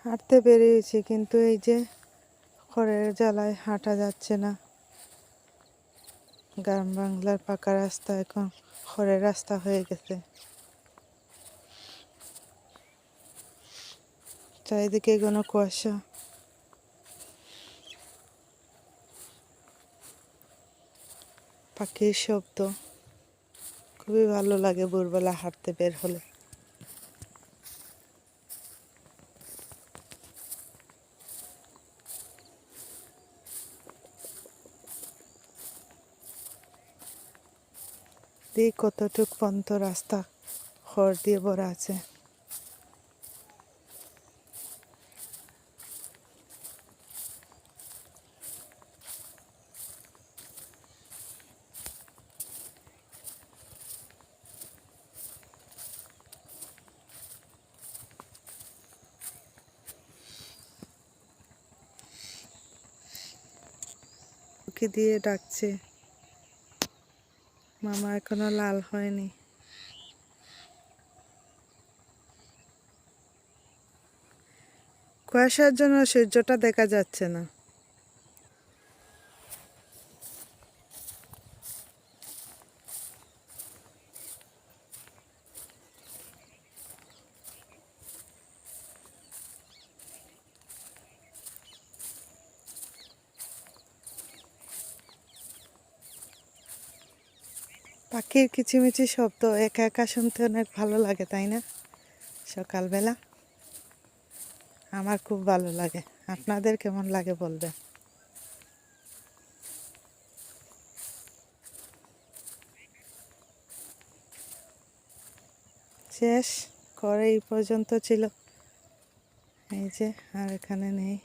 হাঁটতে বেরিয়েছি, কিন্তু এই যে খড়ের জ্বালায় হাঁটা যাচ্ছে না। গ্রাম বাংলার পাকা রাস্তা এখন খড়ের রাস্তা হয়ে গেছে। চারিদিকে ঘন কুয়াশা। পাখির শব্দ, খুবই ভালো লাগে ভোরবেলা হাঁটতে বের হলে। এই কতটুক পর্যন্ত রাস্তা খড় দিয়ে ভরা আছে। কি দিয়ে ডাকছে, মামা এখনো লাল হয়নি। কুয়াশার জন্য সূর্যটা দেখা যাচ্ছে না। পাখির কিচিমিচি শব্দ একা একা শুনতে অনেক ভালো লাগে, তাই না? সকালবেলা আমার খুব ভালো লাগে। আপনাদের কেমন লাগে বলবেন। শেষ করে এই পর্যন্ত ছিল, এই যে আর এখানে নেই।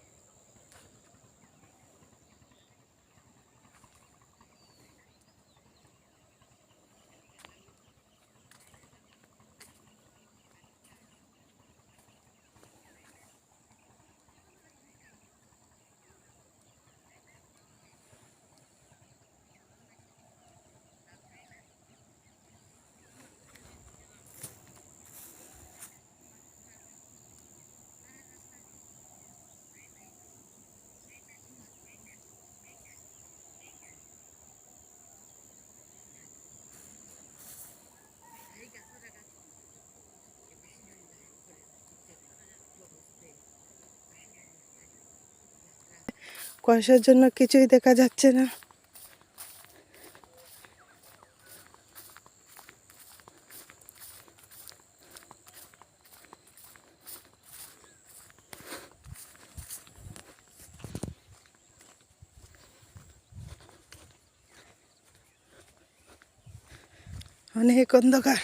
কুয়াশার জন্য কিছুই দেখা যাচ্ছে না। অনেক অন্ধকার।